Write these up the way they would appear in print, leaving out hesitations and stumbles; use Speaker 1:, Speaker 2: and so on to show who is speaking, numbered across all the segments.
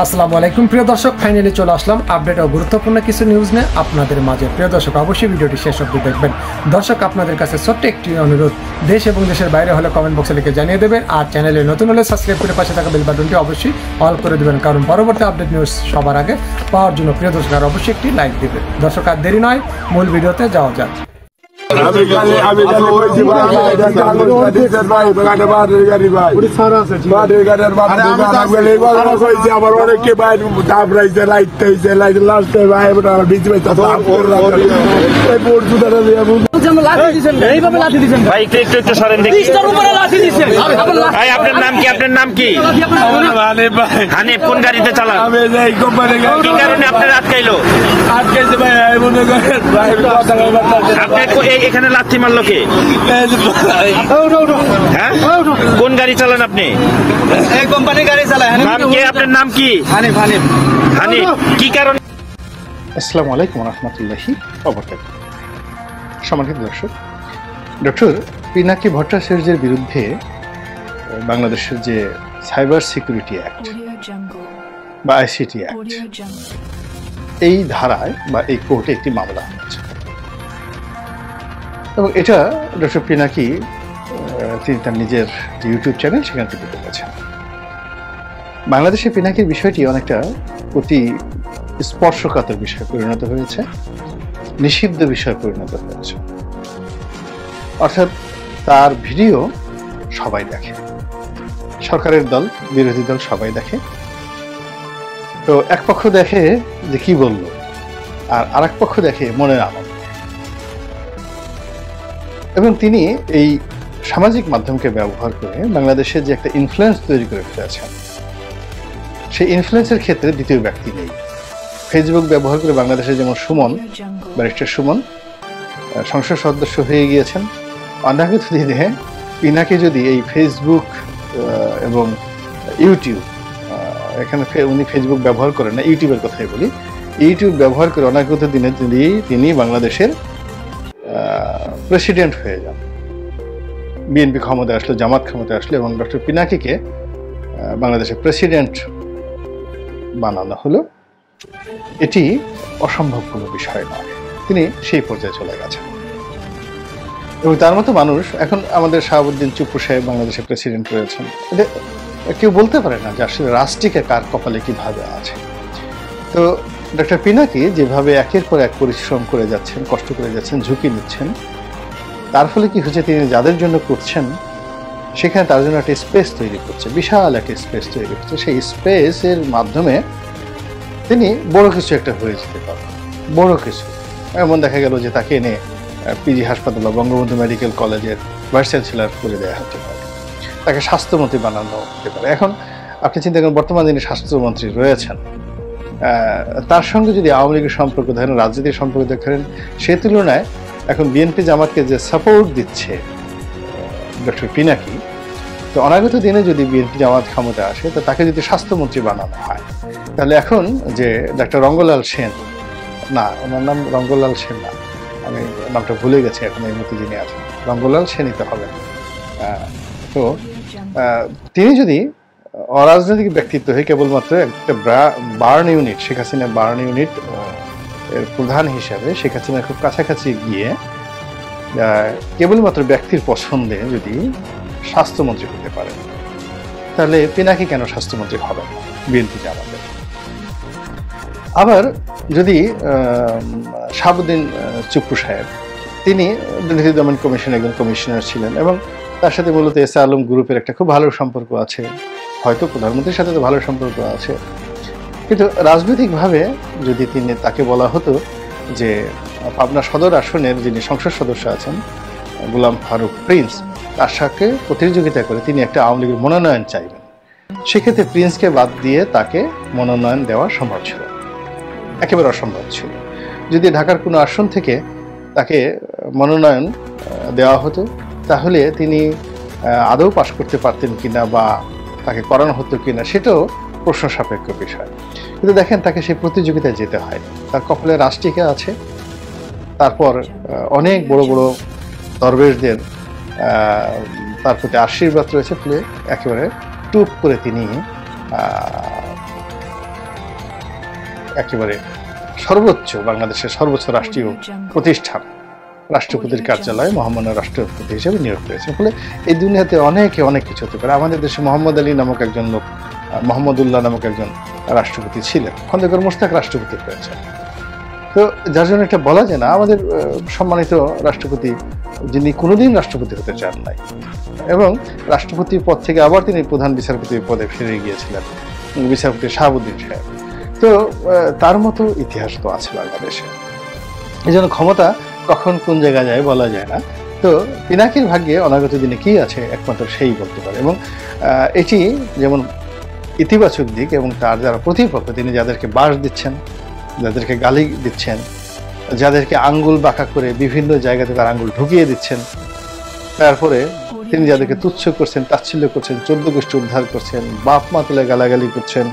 Speaker 1: আসসালামু আলাইকুম প্রিয় দর্শক, ফাইনালি চলে আসলাম আপডেট ও গুরুত্বপূর্ণ কিছু নিউজ নিয়ে আপনাদের মাঝে। প্রিয় দর্শক, অবশ্যই ভিডিওটি শেষ অবধি দেখবেন। দর্শক, আপনাদের কাছে ছোট্ট একটি অনুরোধ, দেশ এবং দেশের বাইরে হলে কমেন্ট বক্সে লিখে জানিয়ে দেবেন, আর চ্যানেলে নতুন হলে সাবস্ক্রাইব করে পাশে থাকা বেল বাটনটি অবশ্যই অল করে দেবেন, কারণ পরবর্তী আপডেট নিউজ সবার আগে পাওয়ার জন্য প্রিয় দর্শক আর অবশ্যই একটি লাইক দেবেন। দর্শক, আর দেরি নয়, মূল ভিডিওতে যাওয়া যাক।
Speaker 2: আমার অনেকে ভাই দাম রাইছে লাইট লাস্ট ভাই
Speaker 3: আপনার নাম কি? আপনার নাম কি? হানিফ। কোন গাড়িতে চালান? কি কারণে আপনার আটকাইলো? এখানে লাথি মারলো কে? হ্যাঁ, কোন গাড়ি চালান আপনি?
Speaker 4: কোম্পানির গাড়ি চালায়।
Speaker 3: নাম কি? আপনার নাম কি?
Speaker 4: হানিফ।
Speaker 3: হানিফ, কি কারণে?
Speaker 5: আসসালামু আলাইকুম রহমতুল্লাহি ওয়াবারাকাতুহু। সম্মানিত দর্শক, ডক্টর পিনাকি ভট্টাচার্যের বিরুদ্ধে বাংলাদেশের যে সাইবার সিকিউরিটি অ্যাক্ট বা আইসিটি অ্যাক্ট, এই ধারায় বা এই কোর্টে একটি মামলা হয়েছে এবং এটা ডক্টর পিনাকি তিনি তার নিজের যে ইউটিউব চ্যানেল সেখান থেকে বলেছেন। বাংলাদেশে পিনাকির বিষয়টি অনেকটা অতি স্পর্শকাতর বিষয় পরিণত হয়েছে, নিষিদ্ধ বিষয় পরিণত হয়েছে। অর্থাৎ তার ভিডিও সবাই দেখে, সরকারের দল, বিরোধী দল সবাই দেখে। তো এক পক্ষ দেখে যে কি বলল, আর আরেক পক্ষ দেখে মনের আনন্দ। এবং তিনি এই সামাজিক মাধ্যমকে ব্যবহার করে বাংলাদেশে যে একটা ইনফ্লুয়েন্স তৈরি করে ফেলেছেন, সেই ইনফ্লুয়েন্সের ক্ষেত্রে দ্বিতীয় ব্যক্তি নেই। ফেসবুক ব্যবহার করে বাংলাদেশে যেমন সুমন, ব্যারিস্টার সুমন সংসদ সদস্য হয়ে গিয়েছেন, অনাগত দিনে পিনাকি যদি এই ফেসবুক এবং ইউটিউব, এখানে উনি ফেসবুক ব্যবহার করেন না, ইউটিউবের কথাই বলি, ইউটিউব ব্যবহার করে অনাগত দিনে যদি তিনি বাংলাদেশের প্রেসিডেন্ট হয়ে যান, বিএনপি ক্ষমতায় আসলো, জামাত ক্ষমতায় আসলো এবং ডক্টর পিনাকিকে বাংলাদেশের প্রেসিডেন্ট বানানো হলো, এটি অসম্ভব কোনো বিষয় নয়। তিনি সেই পর্যায়ে চলে গেছেন এবং তার মতো মানুষ এখন আমাদের শাহাবুদ্দিন চুপ্পু সাহেব বাংলাদেশের প্রেসিডেন্ট রয়েছেন। এটা কেউ বলতে পারে না যে আসলে রাষ্ট্রকে কার কপালে কিভাবে আছে। তো ডক্টর পিনাকি যেভাবে একের পর এক পরিশ্রম করে যাচ্ছেন, কষ্ট করে যাচ্ছেন, ঝুঁকি নিচ্ছেন, তার ফলে কি হচ্ছে, তিনি যাদের জন্য করছেন সেখানে তার জন্য একটা স্পেস তৈরি করছে, বিশাল একটা স্পেস তৈরি করছে। সেই স্পেসের মাধ্যমে তিনি বড় কিছু একটা হয়ে যেতে পারেন, বড় কিছু। এমন দেখা গেল যে তাকে এনে পিজি হাসপাতাল বা বঙ্গবন্ধু মেডিকেল কলেজের ভাইস চ্যান্সেলর করে দেওয়া হতে পারে, তাকে স্বাস্থ্যমন্ত্রী বানানো হতে পারে। এখন আপনি চিন্তা করেন, বর্তমান যিনি স্বাস্থ্যমন্ত্রী রয়েছেন তার সঙ্গে যদি আওয়ামী লীগের সম্পর্ক দেখেন, রাজনীতির সম্পর্ক দেখেন, সে তুলনায় এখন বিএনপি জামাতকে যে সাপোর্ট দিচ্ছে ডক্টর পিনাকি, তো অনাগত দিনে যদি বিএনপি জামাত ক্ষমতা আসে, তো তাকে যদি স্বাস্থ্যমন্ত্রী বানানো হয়, তাহলে এখন যে ডক্টর রঙ্গলাল সেন, না ওনার নাম রঙ্গলাল সেন না, আমি নামটা ভুলে গেছি এখন এই মতো যিনি আছেন, রঙ্গলাল সেনই তো হবে। তো তিনি যদি অরাজনৈতিক ব্যক্তিত্ব হয়ে কেবলমাত্র একটা burn unit, Sheikh Hasina burn unit এর প্রধান হিসাবে শেখ হাসিনার খুব কাছাকাছি গিয়ে কেবলমাত্র ব্যক্তির পছন্দে যদি স্বাস্থ্যমন্ত্রী হতে পারেন, তাহলে পিনাকি কেন স্বাস্থ্যমন্ত্রী হবেন না বিএনপি জামাতে? আবার যদি শাহাবুদ্দিন চুপ্পু সাহেব, তিনি দুর্নীতি দমন কমিশনের একজন কমিশনার ছিলেন এবং তার সাথে মূলত এস আলম গ্রুপের একটা খুব ভালো সম্পর্ক আছে, হয়তো প্রধানমন্ত্রীর সাথে তো ভালো সম্পর্ক আছে, কিন্তু রাজনৈতিকভাবে যদি তাকে বলা হতো যে পাবনা সদর আসনের যিনি সংসদ সদস্য আছেন গোলাম ফারুক প্রিন্স, তার সাথে প্রতিযোগিতা করে তিনি একটা আওয়ামী লীগের মনোনয়ন চাইবেন, সেক্ষেত্রে প্রিন্সকে বাদ দিয়ে তাকে মনোনয়ন দেওয়া সম্ভব ছিল, একেবারে অসম্ভব ছিল। যদি ঢাকার কোনো আসন থেকে তাকে মনোনয়ন দেওয়া হতো, তাহলে তিনি আদৌ পাশ করতে পারতেন কিনা বা তাকে করানো হতো কিনা, সেটাও প্রশ্ন সাপেক্ষ বিষয়। কিন্তু দেখেন, তাকে সেই প্রতিযোগিতায় যেতে হয়, তার কপালে রাষ্ট্রিকা আছে, তারপর অনেক বড় বড় দরবেশদের তার প্রতি আশীর্বাদ রয়েছে, ফলে একেবারে টুপ করে তিনি একেবারে সর্বোচ্চ, বাংলাদেশের সর্বোচ্চ রাষ্ট্রীয় প্রতিষ্ঠান রাষ্ট্রপতির কার্যালয়ে মহামান্য রাষ্ট্রপতি হিসেবে নিয়োগ করেছেন। ফলে এই দুনিয়াতে অনেক কিছু হতে পারে। আমাদের দেশে মোহাম্মদ আলী নামক একজন লোক, মোহাম্মদুল্লাহ নামক একজন রাষ্ট্রপতি ছিলেন, খন্দকার মোশতাক রাষ্ট্রপতি হয়েছেন। তো যার জন্য এটা বলা যায় না আমাদের সম্মানিত রাষ্ট্রপতি যিনি কোনোদিন রাষ্ট্রপতি হতে চান নাই, এবং রাষ্ট্রপতি পদ থেকে আবার তিনি প্রধান বিচারপতির পদে ফিরে গিয়েছিলেন, বিচারপতি শাহাবুদ্দিন সাহেব। তো তার মতো ইতিহাস তো আছে বাংলাদেশে। এই জন্য ক্ষমতা কখন কোন জায়গায় যায় বলা যায় না। তো পিনাকির ভাগ্যে অনাগত দিনে কি আছে একমাত্র সেই বলতে পারে। এবং এটি যেমন ইতিবাচক দিক, এবং তার যারা প্রতিপক্ষ, তিনি যাদেরকে বাস দিচ্ছেন, যাদেরকে গালি দিচ্ছেন, যাদেরকে আঙ্গুল বাঁকা করে বিভিন্ন জায়গাতে তার আঙ্গুল ঢুকিয়ে দিচ্ছেন, তারপরে তিনি যাদেরকে তুচ্ছ করছেন, তাচ্ছিল্য করছেন, 14 গোষ্ঠী উদ্ধার করছেন, বাপ মা তুলে গালাগালি করছেন,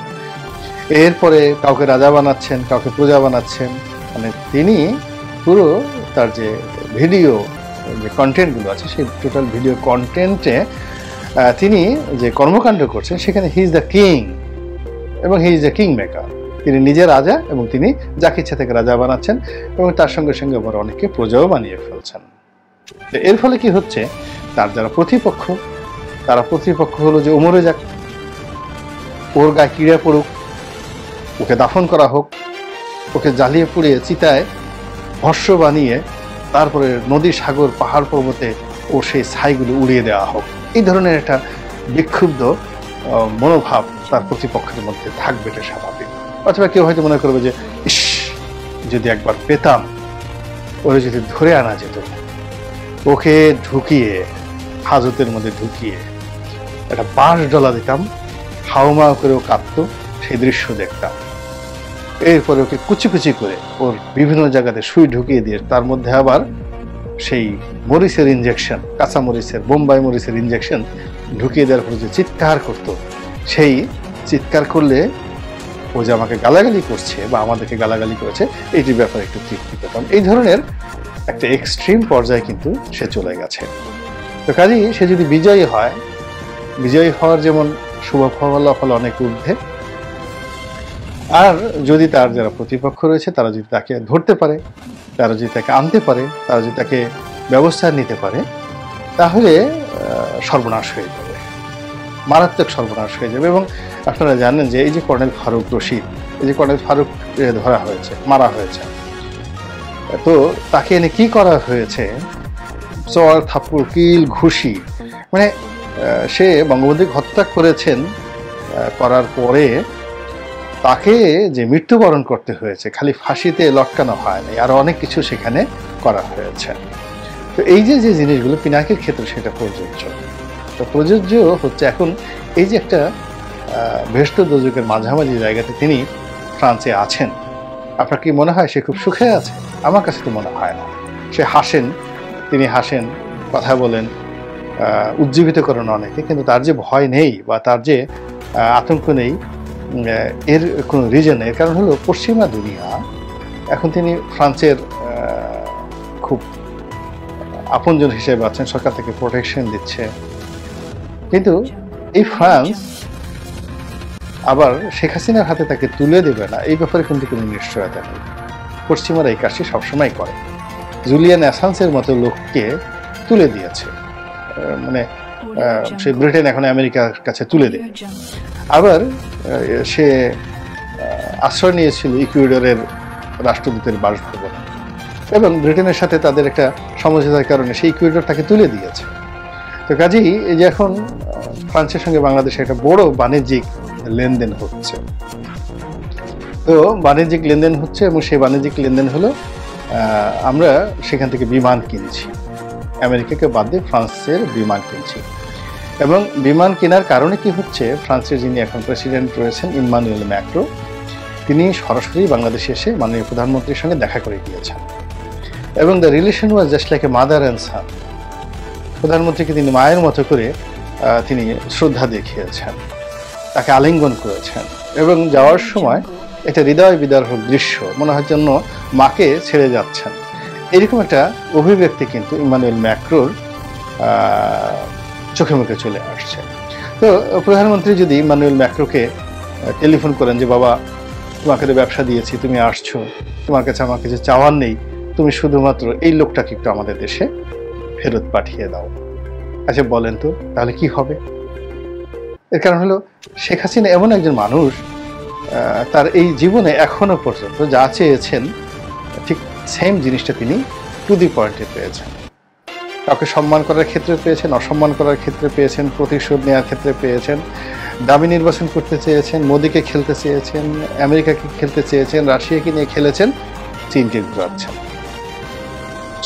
Speaker 5: এরপরে কাউকে রাজা বানাচ্ছেন, কাউকে প্রজা বানাচ্ছেন, মানে তিনি পুরো তার যে ভিডিও যে কন্টেন্টগুলো আছে সেই টোটাল ভিডিও কন্টেন্টে তিনি যে কর্মকাণ্ড করছেন সেখানে হি ইজ দ্য কিং এবং he is the king maker. তিনি নিজে রাজা এবং তিনি যাকে ইচ্ছা থেকে রাজা বানাচ্ছেন এবং তার সঙ্গে সঙ্গে আবার অনেকে প্রজাও বানিয়ে ফেলছেন। এর ফলে কি হচ্ছে, তার যারা প্রতিপক্ষ, তারা প্রতিপক্ষ হলো যে মরে যাক, ওর গায়ে কিড়ে পড়ুক, ওকে দাফন করা হোক, ওকে জ্বালিয়ে পুড়িয়ে চিতায় ভস্য বানিয়ে তারপরে নদী, সাগর, পাহাড় পর্বতে ও সেই ছাইগুলো উড়িয়ে দেওয়া হোক। এই ধরনের একটা বিক্ষুব্ধ মনোভাব তার প্রতিপক্ষের মধ্যে থাকবে, এটা স্বাভাবিক। অথবা কেউ হয়তো মনে করবে যে ইস, যদি একবার পেতাম, ওরে যদি ধরে আনা যেত, ওকে ঢুকিয়ে হাজতের মধ্যে ঢুকিয়ে একটা বাঁশ ডলা দিতাম, হাওমা করে ও কাঁদতো, সেই দৃশ্য দেখতাম। এরপরে ওকে কুচি কুচি করে ওর বিভিন্ন জায়গাতে সুই ঢুকিয়ে দিয়ে তার মধ্যে আবার সেই মরিচের ইনজেকশন, কাঁচা মরিচের, বোম্বাই মরিচের ইনজেকশন ঢুকিয়ে দেওয়ার পরে যে চিৎকার করতো, সেই চিৎকার করলে ও যে আমাকে গালাগালি করছে বা আমাদেরকে গালাগালি করেছে এইটির ব্যাপারে একটু তৃপ্তি পেতাম। এই ধরনের একটা এক্সট্রিম পর্যায়ে কিন্তু সে চলে গেছে। তো কাজেই সে যদি বিজয়ী হয়, বিজয়ী হওয়ার যেমন শুভ ফলাফল অনেক ঊর্ধ্বে, আর যদি তার যারা প্রতিপক্ষ রয়েছে তারা যদি তাকে ধরতে পারে, তারা যদি তাকে আনতে পারে, তারা যদি তাকে ব্যবস্থা নিতে পারে, তাহলে সর্বনাশ হয়ে যাবে, মারাত্মক সর্বনাশ হয়ে যাবে। এবং আপনারা জানেন যে এই যে কর্নেল ফারুক রশিদ, এই যে কর্নেল ফারুক ধরা হয়েছে, মারা হয়েছে, তো তাকে এনে কি করা হয়েছে, চর, থাপ্পড়, কিল, ঘুষি, মানে সে বঙ্গবন্ধুকে হত্যা করেছেন, করার পরে তাকে যে মৃত্যুবরণ করতে হয়েছে, খালি ফাঁসিতে লটকানো হয়নি, আর অনেক কিছু সেখানে করা হয়েছে। তো এই যে যে জিনিসগুলো পিনাকির ক্ষেত্রে সেটা প্রযোজ্য। তো প্রযোজ্য হচ্ছে এখন এই যে একটা ভেস্ত দোজকের মাঝামাঝি জায়গাতে তিনি ফ্রান্সে আছেন। আপনার কি মনে হয় সে খুব সুখে আছে? আমার কাছে তো মনে হয় না। সে হাসেন, তিনি হাসেন, কথা বলেন, উজ্জীবিত করেন অনেকে, কিন্তু তার যে ভয় নেই বা তার যে আতঙ্ক নেই, এর কোনো রিজন নেই। এর কারণ হলো পশ্চিমা দুনিয়া এখন তিনি ফ্রান্সের খুব আপনজন হিসেবে আছেন, সরকার থেকে প্রোটেকশন দিচ্ছে, কিন্তু এই ফ্রান্স আবার শেখ হাসিনার হাতে তাকে তুলে দেবে না, এই ব্যাপারে কিন্তু কোনো নিশ্চয়তা নেই। পশ্চিমারা এই কাজটি সবসময় করে। জুলিয়ান অ্যাসাঞ্জের মতো লোককে তুলে দিয়েছে, মানে সে ব্রিটেন এখন আমেরিকার কাছে তুলে দেয়। আবার সে আশ্রয় নিয়েছিল ইকুয়েডরের রাষ্ট্রদূতের বাসভবনে, এবং ব্রিটেনের সাথে তাদের একটা সমঝোতার কারণে সেই ইকুয়েডর তাকে তুলে দিয়েছে। তো কাজেই এই যে এখন ফ্রান্সের সঙ্গে বাংলাদেশে একটা বড় বাণিজ্যিক লেনদেন হচ্ছে, তো বাণিজ্যিক লেনদেন হচ্ছে, এবং সেই বাণিজ্যিক লেনদেন হলো আমরা সেখান থেকে বিমান কিনছি, আমেরিকাকে বাদ দিয়ে ফ্রান্সের বিমান কিনছি। এবং বিমান কেনার কারণে কি হচ্ছে, ফ্রান্সের যিনি এখন প্রেসিডেন্ট রয়েছেন ইম্মানুয়েল ম্যাক্রো, তিনি সরাসরি বাংলাদেশে এসে মাননীয় প্রধানমন্ত্রীর সঙ্গে দেখা করে গিয়েছেন, এবং the relation was just like a mother and son. প্রধানমন্ত্রীকে তিনি মায়ের মতো করে তিনি শ্রদ্ধা দেখিয়েছেন, তাকে আলিঙ্গন করেছেন, এবং যাওয়ার সময় এটা হৃদয় বিদারক দৃশ্য, মনে হয় যেন মাকে ছেড়ে যাচ্ছেন, এরকম একটা অভিব্যক্তি কিন্তু ইম্মানুয়েল ম্যাক্রোর চোখে মুখে চলে আসছে। তো প্রধানমন্ত্রী যদি ইম্মানুয়েল ম্যাক্রোকে টেলিফোন করেন যে বাবা তোমাকে তো ব্যবসা দিয়েছি, তুমি আসছো, তোমার কাছে আমার কিছু চাওয়ার নেই, তুমি শুধুমাত্র এই লোকটাকে একটু আমাদের দেশে ফেরত পাঠিয়ে দাও। আচ্ছা বলেন তো তাহলে কি হবে? এর কারণ হলো শেখ হাসিনা এমন একজন মানুষ, তার এই জীবনে এখনো পর্যন্ত যা চেয়েছেন ঠিক সেম জিনিসটা তিনি টু দি পয়েন্টে পেয়েছেন। কাউকে সম্মান করার ক্ষেত্রে পেয়েছেন, অসম্মান করার ক্ষেত্রে পেয়েছেন, প্রতিশোধ নেওয়ার ক্ষেত্রে পেয়েছেন, দামি নির্বাচন করতে চেয়েছেন, মোদিকে খেলতে চেয়েছেন, আমেরিকাকে খেলতে চেয়েছেন, রাশিয়াকে নিয়ে খেলেছেন, চীনকে ঘুরাচ্ছেন।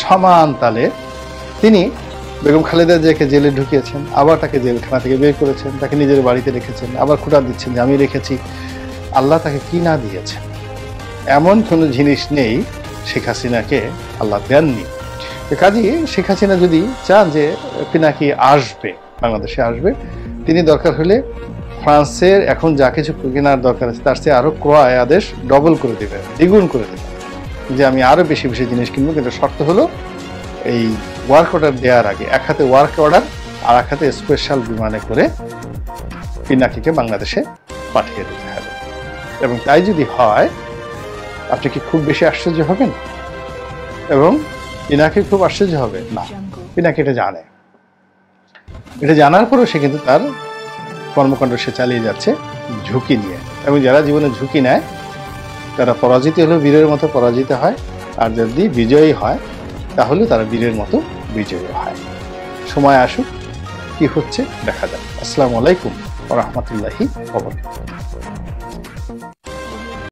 Speaker 5: সমান তালে তিনি বেগম খালেদা জিয়াকে জেলে ঢুকিয়েছেন, আবার তাকে জেলখানা থেকে বের করেছেন, তাকে নিজের বাড়িতে রেখেছেন, আবার খুঁটা দিচ্ছেন যে আমি রেখেছি। আল্লাহ তাকে কি না দিয়েছেন? এমন কোনো জিনিস নেই শেখ হাসিনাকে আল্লাহ দেননি। কাজেই শেখ হাসিনা যদি চান যে পিনাকি আসবে, বাংলাদেশে আসবে, তিনি দরকার হলে ফ্রান্সের এখন যা কিছু কেনার দরকার আছে তার চেয়ে আরো ক্রয় আদেশ ডবল করে দেবেন, দ্বিগুণ করে দেবেন, যে আমি আরো বেশি বেশি জিনিস কিনবো, কিন্তু শর্ত হলো এই ওয়ার্ক অর্ডার দেওয়ার আগে এক হাতে ওয়ার্ক অর্ডার আর এক হাতে স্পেশাল বিমানে করে পিনাকিকে বাংলাদেশে পাঠিয়ে দিতে হবে। এবং তাই যদি হয়, আপনি কি খুব বেশি আশ্চর্য হবেন? এবং পিনাকি খুব আশ্চর্য হবে না, পিনাকি এটা জানে। এটা জানার পরেও সে কিন্তু তার কর্মকাণ্ড সে চালিয়ে যাচ্ছে ঝুঁকি নিয়ে। এবং যারা জীবনে ঝুঁকি নেয় তারা পরাজিত হলেও বীরের মতো পরাজিত হয়, আর যদি বিজয়ী হয় তাহলে তারা বীরের মতো বিজয়ী হয়। সময় আসুক, কি হচ্ছে দেখা যাক। আসসালামু আলাইকুম ওয়া রাহমাতুল্লাহি ওয়া বারাকাতুহু।